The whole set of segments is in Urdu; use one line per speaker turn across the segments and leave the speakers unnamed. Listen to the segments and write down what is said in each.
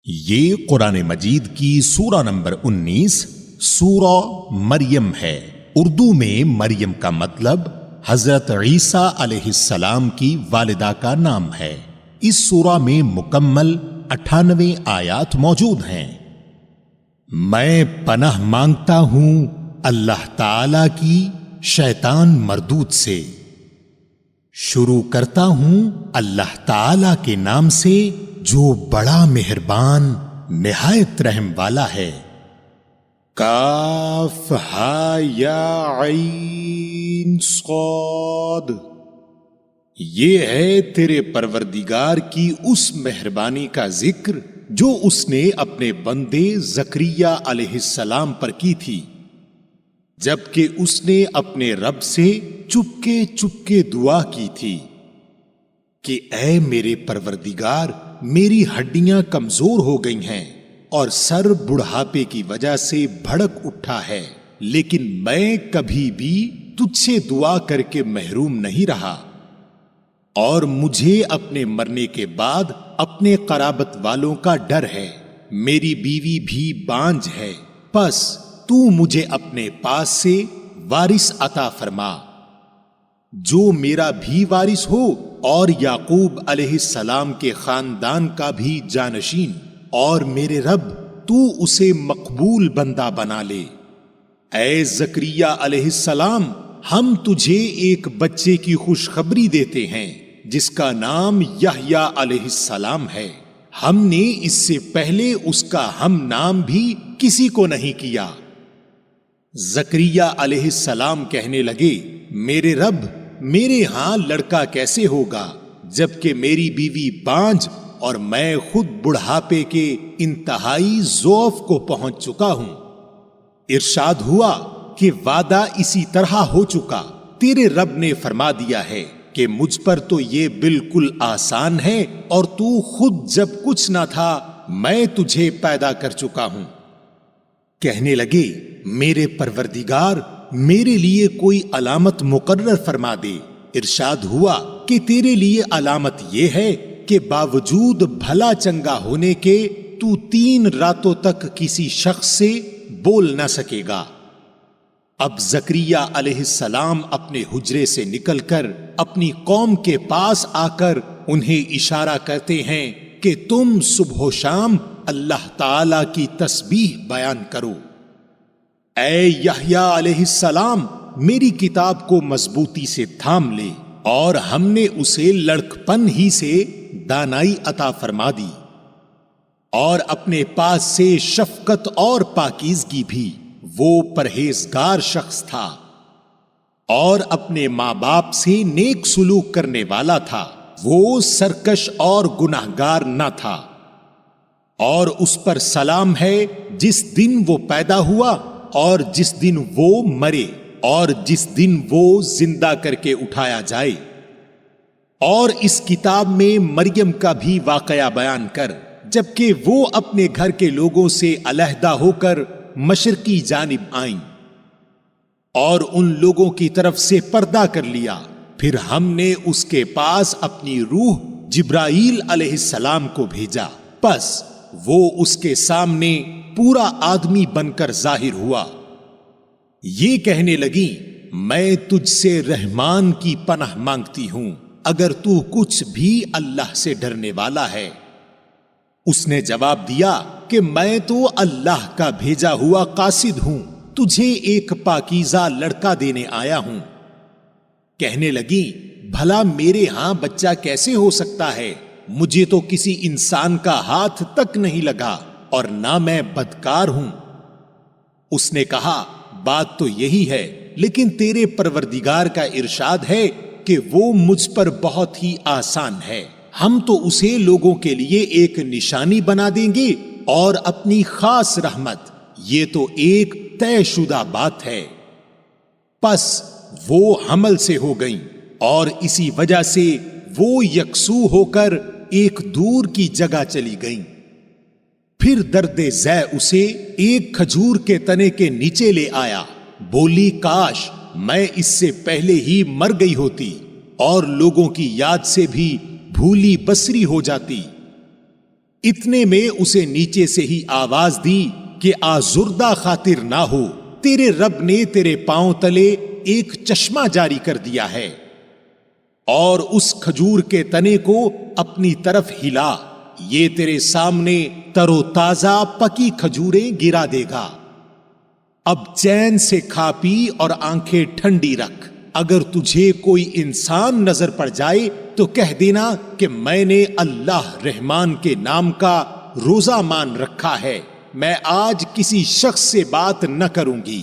یہ قرآن مجید کی سورہ نمبر 19 سورہ مریم ہے۔ اردو میں مریم کا مطلب حضرت عیسیٰ علیہ السلام کی والدہ کا نام ہے۔ اس سورہ میں مکمل 98 آیات موجود ہیں۔ میں پناہ مانگتا ہوں اللہ تعالی کی شیطان مردود سے۔ شروع کرتا ہوں اللہ تعالی کے نام سے جو بڑا مہربان نہایت رحم والا ہے۔ کاف ہا یا عین صاد، یہ ہے تیرے پروردگار کی اس مہربانی کا ذکر جو اس نے اپنے بندے زکریا علیہ السلام پر کی تھی، جبکہ اس نے اپنے رب سے چپکے چپکے دعا کی تھی کہ اے میرے پروردگار، میری ہڈیاں کمزور ہو گئی ہیں اور سر بڑھاپے کی وجہ سے بھڑک اٹھا ہے، لیکن میں کبھی بھی تجھ سے دعا کر کے محروم نہیں رہا، اور مجھے اپنے مرنے کے بعد اپنے قرابت والوں کا ڈر ہے۔ میری بیوی بھی بانجھ ہے، پس تو مجھے اپنے پاس سے وارث عطا فرما جو میرا بھی وارث ہو اور یعقوب علیہ السلام کے خاندان کا بھی جانشین، اور میرے رب تو اسے مقبول بندہ بنا لے۔ اے زکریا علیہ السلام، ہم تجھے ایک بچے کی خوشخبری دیتے ہیں جس کا نام یحییٰ علیہ السلام ہے۔ ہم نے اس سے پہلے اس کا ہم نام بھی کسی کو نہیں کیا۔ زکریا علیہ السلام کہنے لگے، میرے رب، میرے ہاں لڑکا کیسے ہوگا جبکہ میری بیوی بانجھ اور میں خود بڑھاپے کے انتہائی ضعف کو پہنچ چکا ہوں۔ ارشاد ہوا کہ وعدہ اسی طرح ہو چکا، تیرے رب نے فرما دیا ہے کہ مجھ پر تو یہ بالکل آسان ہے، اور تو خود جب کچھ نہ تھا میں تجھے پیدا کر چکا ہوں۔ کہنے لگے، میرے پروردگار، میرے لیے کوئی علامت مقرر فرما دے۔ ارشاد ہوا کہ تیرے لیے علامت یہ ہے کہ باوجود بھلا چنگا ہونے کے تو 3 راتوں تک کسی شخص سے بول نہ سکے گا۔ اب زکریا علیہ السلام اپنے حجرے سے نکل کر اپنی قوم کے پاس آ کر انہیں اشارہ کرتے ہیں کہ تم صبح و شام اللہ تعالی کی تسبیح بیان کرو۔ اے یحییٰ علیہ السلام، میری کتاب کو مضبوطی سے تھام لے، اور ہم نے اسے لڑکپن ہی سے دانائی عطا فرما دی، اور اپنے پاس سے شفقت اور پاکیزگی بھی۔ وہ پرہیزگار شخص تھا اور اپنے ماں باپ سے نیک سلوک کرنے والا تھا۔ وہ سرکش اور گناہگار نہ تھا، اور اس پر سلام ہے جس دن وہ پیدا ہوا اور جس دن وہ مرے اور جس دن وہ زندہ کر کے اٹھایا جائے۔ اور اس کتاب میں مریم کا بھی واقعہ بیان کر، جبکہ وہ اپنے گھر کے لوگوں سے علیحدہ ہو کر مشرقی جانب آئیں اور ان لوگوں کی طرف سے پردہ کر لیا۔ پھر ہم نے اس کے پاس اپنی روح جبرائیل علیہ السلام کو بھیجا، پس وہ اس کے سامنے پورا آدمی بن کر ظاہر ہوا۔ یہ کہنے لگی، میں تجھ سے رحمان کی پناہ مانگتی ہوں اگر تو کچھ بھی اللہ سے ڈرنے والا ہے۔ اس نے جواب دیا کہ میں تو اللہ کا بھیجا ہوا قاصد ہوں، تجھے ایک پاکیزہ لڑکا دینے آیا ہوں۔ کہنے لگی، بھلا میرے ہاں بچہ کیسے ہو سکتا ہے؟ مجھے تو کسی انسان کا ہاتھ تک نہیں لگا، اور نہ میں بدکار ہوں۔ اس نے کہا، بات تو یہی ہے، لیکن تیرے پروردگار کا ارشاد ہے کہ وہ مجھ پر بہت ہی آسان ہے۔ ہم تو اسے لوگوں کے لیے ایک نشانی بنا دیں گے اور اپنی خاص رحمت، یہ تو ایک طے شدہ بات ہے۔ پس وہ حمل سے ہو گئیں، اور اسی وجہ سے وہ یکسو ہو کر ایک دور کی جگہ چلی گئیں۔ پھر درد ذے اسے ایک کھجور کے تنے کے نیچے لے آیا، بولی، کاش میں اس سے پہلے ہی مر گئی ہوتی اور لوگوں کی یاد سے بھی بھولی بسری ہو جاتی۔ اتنے میں اسے نیچے سے ہی آواز دی کہ آزردہ خاطر نہ ہو، تیرے رب نے تیرے پاؤں تلے ایک چشمہ جاری کر دیا ہے، اور اس کھجور کے تنے کو اپنی طرف ہلا، یہ تیرے سامنے تر و تازہ پکی کھجوریں گرا دے گا۔ اب چین سے کھا پی اور آنکھیں ٹھنڈی رکھ، اگر تجھے کوئی انسان نظر پڑ جائے تو کہہ دینا کہ میں نے اللہ رحمان کے نام کا روزہ مان رکھا ہے، میں آج کسی شخص سے بات نہ کروں گی۔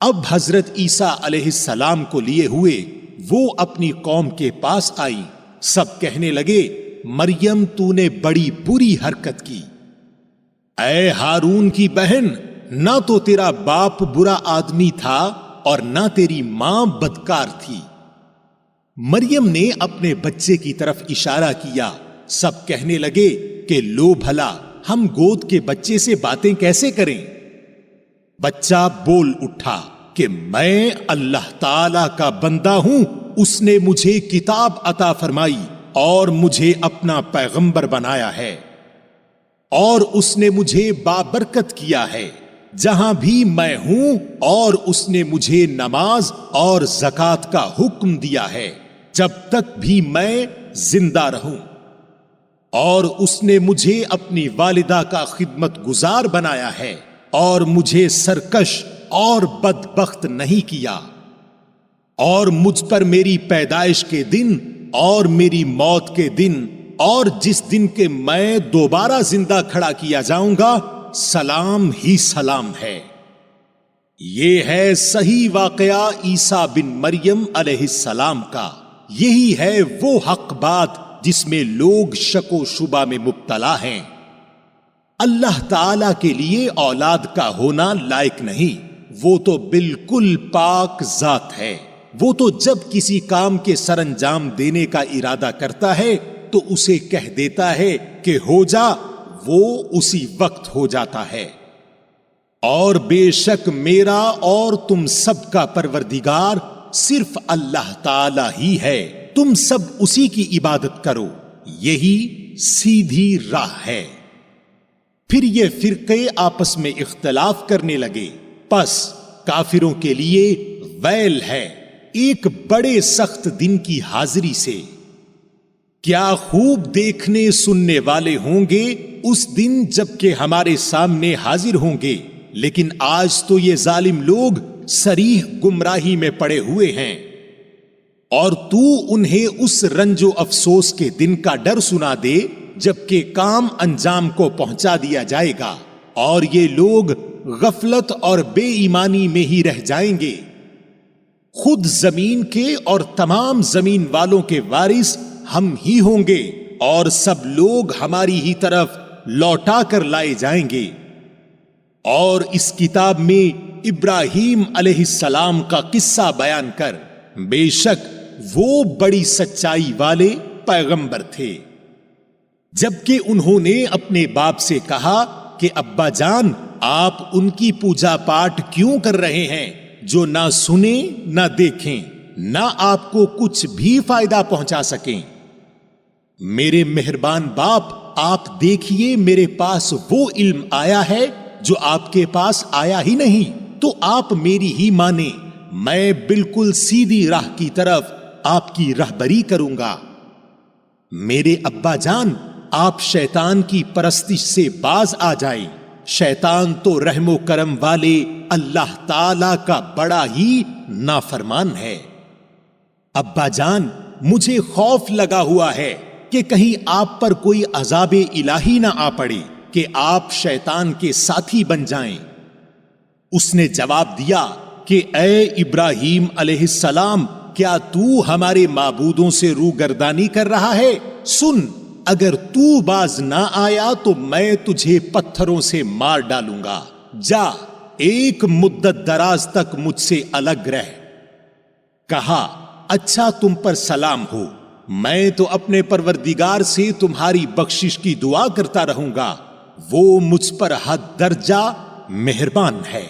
اب حضرت عیسیٰ علیہ السلام کو لیے ہوئے وہ اپنی قوم کے پاس آئی، سب کہنے لگے مریم تو نے بڑی بری حرکت کی، اے ہارون کی بہن، نہ تو تیرا باپ برا آدمی تھا اور نہ تیری ماں بدکار تھی۔ مریم نے اپنے بچے کی طرف اشارہ کیا، سب کہنے لگے کہ لو بھلا ہم گود کے بچے سے باتیں کیسے کریں؟ بچہ بول اٹھا کہ میں اللہ تعالی کا بندہ ہوں، اس نے مجھے کتاب عطا فرمائی اور مجھے اپنا پیغمبر بنایا ہے، اور اس نے مجھے بابرکت کیا ہے جہاں بھی میں ہوں، اور اس نے مجھے نماز اور زکوٰۃ کا حکم دیا ہے جب تک بھی میں زندہ رہوں، اور اس نے مجھے اپنی والدہ کا خدمت گزار بنایا ہے اور مجھے سرکش اور بدبخت نہیں کیا، اور مجھ پر میری پیدائش کے دن اور میری موت کے دن اور جس دن کے میں دوبارہ زندہ کھڑا کیا جاؤں گا سلام ہی سلام ہے۔ یہ ہے صحیح واقعہ عیسیٰ بن مریم علیہ السلام کا، یہی ہے وہ حق بات جس میں لوگ شک و شبہ میں مبتلا ہیں۔ اللہ تعالی کے لیے اولاد کا ہونا لائق نہیں، وہ تو بالکل پاک ذات ہے، وہ تو جب کسی کام کے سر انجام دینے کا ارادہ کرتا ہے تو اسے کہہ دیتا ہے کہ ہو جا، وہ اسی وقت ہو جاتا ہے۔ اور بے شک میرا اور تم سب کا پروردگار صرف اللہ تعالی ہی ہے، تم سب اسی کی عبادت کرو، یہی سیدھی راہ ہے۔ پھر یہ فرقے آپس میں اختلاف کرنے لگے، پس کافروں کے لیے ویل ہے ایک بڑے سخت دن کی حاضری سے۔ کیا خوب دیکھنے سننے والے ہوں گے اس دن جب کہ ہمارے سامنے حاضر ہوں گے، لیکن آج تو یہ ظالم لوگ صریح گمراہی میں پڑے ہوئے ہیں، اور تو انہیں اس رنج و افسوس کے دن کا ڈر سنا دے جبکہ کام انجام کو پہنچا دیا جائے گا، اور یہ لوگ غفلت اور بے ایمانی میں ہی رہ جائیں گے۔ خود زمین کے اور تمام زمین والوں کے وارث ہم ہی ہوں گے، اور سب لوگ ہماری ہی طرف لوٹا کر لائے جائیں گے۔ اور اس کتاب میں ابراہیم علیہ السلام کا قصہ بیان کر، بے شک وہ بڑی سچائی والے پیغمبر تھے۔ جبکہ انہوں نے اپنے باپ سے کہا کہ ابا جان، آپ ان کی پوجا پاٹ کیوں کر رہے ہیں جو نہ سنیں نہ دیکھیں، نہ آپ کو کچھ بھی فائدہ پہنچا سکیں؟ میرے مہربان باپ، آپ دیکھیے میرے پاس وہ علم آیا ہے جو آپ کے پاس آیا ہی نہیں، تو آپ میری ہی مانیں، میں بالکل سیدھی راہ کی طرف آپ کی رہبری کروں گا۔ میرے ابا جان، آپ شیطان کی پرستش سے باز آ جائیں، شیطان تو رحم و کرم والے اللہ تعالی کا بڑا ہی نافرمان ہے۔ ابا جان، مجھے خوف لگا ہوا ہے کہ کہیں آپ پر کوئی عذاب الہی نہ آ پڑے کہ آپ شیطان کے ساتھی بن جائیں۔ اس نے جواب دیا کہ اے ابراہیم علیہ السلام، کیا تو ہمارے معبودوں سے روگردانی کر رہا ہے؟ سن، اگر تو باز نہ آیا تو میں تجھے پتھروں سے مار ڈالوں گا، جا ایک مدت دراز تک مجھ سے الگ رہ۔ کہا اچھا تم پر سلام ہو، میں تو اپنے پروردگار سے تمہاری بخشش کی دعا کرتا رہوں گا، وہ مجھ پر حد درجہ مہربان ہے۔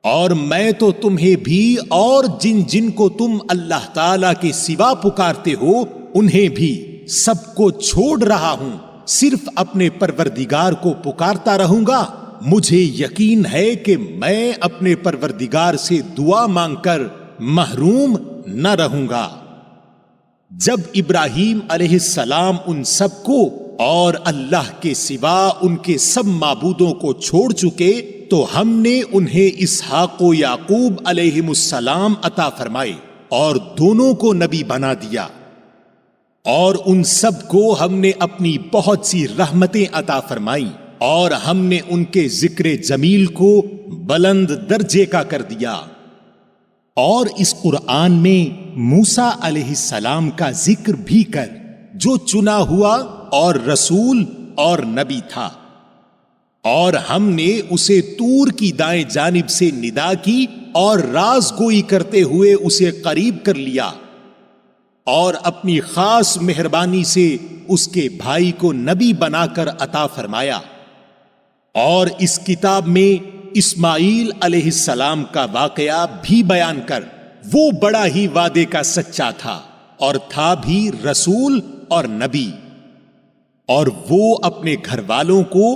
اور میں تو تمہیں بھی اور جن جن کو تم اللہ تعالی کے سوا پکارتے ہو انہیں بھی سب کو چھوڑ رہا ہوں صرف اپنے پروردگار کو پکارتا رہوں گا؟ مجھے یقین ہے کہ میں اپنے پروردگار سے دعا مانگ کر محروم نہ رہوں گا۔ جب ابراہیم علیہ السلام ان سب کو اور اللہ کے سوا ان کے سب معبودوں کو چھوڑ چکے تو ہم نے انہیں اسحاق و یعقوب علیہم السلام عطا فرمائے اور دونوں کو نبی بنا دیا، اور ان سب کو ہم نے اپنی بہت سی رحمتیں عطا فرمائیں، اور ہم نے ان کے ذکر جمیل کو بلند درجے کا کر دیا۔ اور اس قرآن میں موسیٰ علیہ السلام کا ذکر بھی کر، جو چنا ہوا اور رسول اور نبی تھا، اور ہم نے اسے طور کی دائیں جانب سے ندا کی اور راز گوئی کرتے ہوئے اسے قریب کر لیا، اور اپنی خاص مہربانی سے اس کے بھائی کو نبی بنا کر عطا فرمایا۔ اور اس کتاب میں اسماعیل علیہ السلام کا واقعہ بھی بیان کر، وہ بڑا ہی وعدے کا سچا تھا اور تھا بھی رسول اور نبی، اور وہ اپنے گھر والوں کو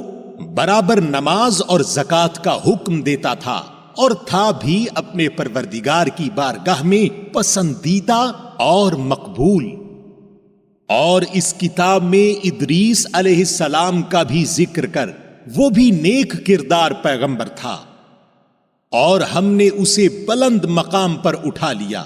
برابر نماز اور زکوٰۃ کا حکم دیتا تھا، اور تھا بھی اپنے پروردگار کی بارگاہ میں پسندیدہ اور مقبول۔ اور اس کتاب میں ادریس علیہ السلام کا بھی ذکر کر، وہ بھی نیک کردار پیغمبر تھا، اور ہم نے اسے بلند مقام پر اٹھا لیا۔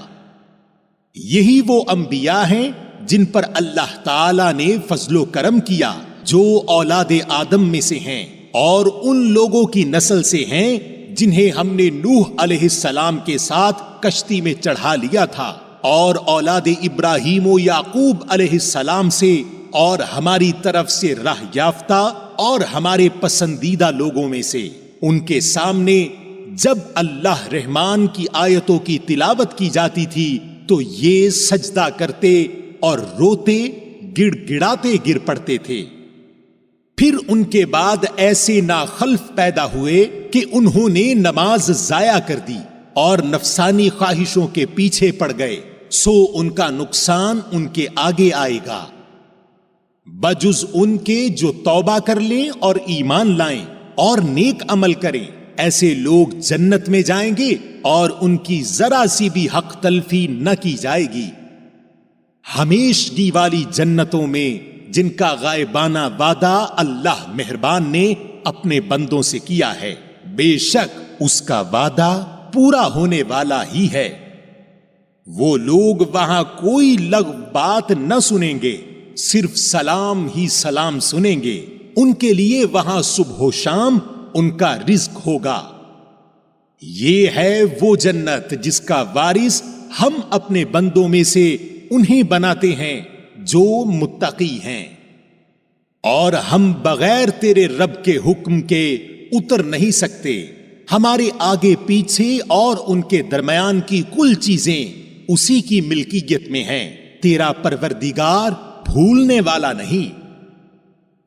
یہی وہ انبیاء ہیں جن پر اللہ تعالی نے فضل و کرم کیا، جو اولاد آدم میں سے ہیں، اور ان لوگوں کی نسل سے ہیں جنہیں ہم نے نوح علیہ السلام کے ساتھ کشتی میں چڑھا لیا تھا، اور اولاد ابراہیم و یعقوب علیہ السلام سے، اور ہماری طرف سے راہ یافتہ اور ہمارے پسندیدہ لوگوں میں سے۔ ان کے سامنے جب اللہ رحمان کی آیتوں کی تلاوت کی جاتی تھی تو یہ سجدہ کرتے اور روتے گڑ گڑاتے گر پڑتے تھے۔ پھر ان کے بعد ایسے ناخلف پیدا ہوئے کہ انہوں نے نماز ضائع کر دی اور نفسانی خواہشوں کے پیچھے پڑ گئے، سو ان کا نقصان ان کے آگے آئے گا، بجز ان کے جو توبہ کر لیں اور ایمان لائیں اور نیک عمل کریں۔ ایسے لوگ جنت میں جائیں گے اور ان کی ذرا سی بھی حق تلفی نہ کی جائے گی، ہمیشگی والی جنتوں میں جن کا غائبانہ وعدہ اللہ مہربان نے اپنے بندوں سے کیا ہے، بے شک اس کا وعدہ پورا ہونے والا ہی ہے۔ وہ لوگ وہاں کوئی لغو بات نہ سنیں گے، صرف سلام ہی سلام سنیں گے۔ ان کے لیے وہاں صبح و شام ان کا رزق ہوگا۔ یہ ہے وہ جنت جس کا وارث ہم اپنے بندوں میں سے انہیں بناتے ہیں جو متقی ہیں، اور ہم بغیر تیرے رب کے حکم کے اتر نہیں سکتے۔ ہمارے آگے پیچھے اور ان کے درمیان کی کل چیزیں اسی کی ملکیت میں ہیں، تیرا پروردگار بھولنے والا نہیں۔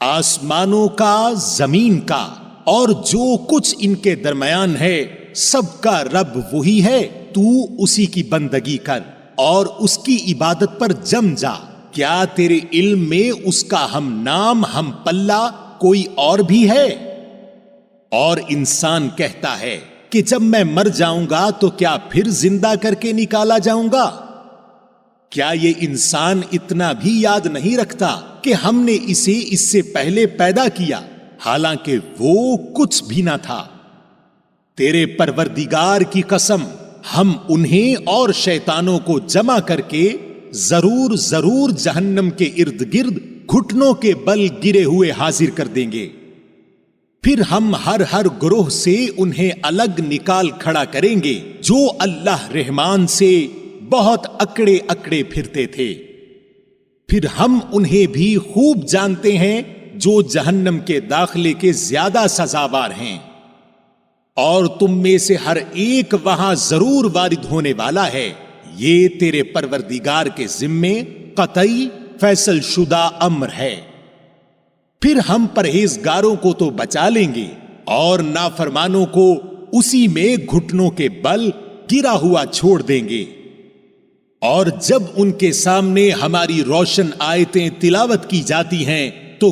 آسمانوں کا، زمین کا اور جو کچھ ان کے درمیان ہے، سب کا رب وہی ہے، تو اسی کی بندگی کر اور اس کی عبادت پر جم جا۔ کیا تیرے علم میں اس کا ہم نام ہم پلہ کوئی اور بھی ہے؟ اور انسان کہتا ہے کہ جب میں مر جاؤں گا تو کیا پھر زندہ کر کے نکالا جاؤں گا؟ کیا یہ انسان اتنا بھی یاد نہیں رکھتا کہ ہم نے اسے اس سے پہلے پیدا کیا، حالانکہ وہ کچھ بھی نہ تھا؟ تیرے پروردگار کی قسم، ہم انہیں اور شیطانوں کو جمع کر کے ضرور ضرور جہنم کے ارد گرد گھٹنوں کے بل گرے ہوئے حاضر کر دیں گے۔ پھر ہم ہر گروہ سے انہیں الگ نکال کھڑا کریں گے جو اللہ رحمان سے بہت اکڑے اکڑے پھرتے تھے۔ پھر ہم انہیں بھی خوب جانتے ہیں جو جہنم کے داخلے کے زیادہ سزاوار ہیں، اور تم میں سے ہر ایک وہاں ضرور وارد ہونے والا ہے۔ یہ تیرے پروردگار کے ذمے قطعی فیصل شدہ امر ہے۔ پھر ہم پرہیزگاروں کو تو بچا لیں گے اور نافرمانوں کو اسی میں گھٹنوں کے بل گرا ہوا چھوڑ دیں گے۔ اور جب ان کے سامنے ہماری روشن آیتیں تلاوت کی جاتی ہیں تو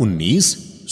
19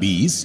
20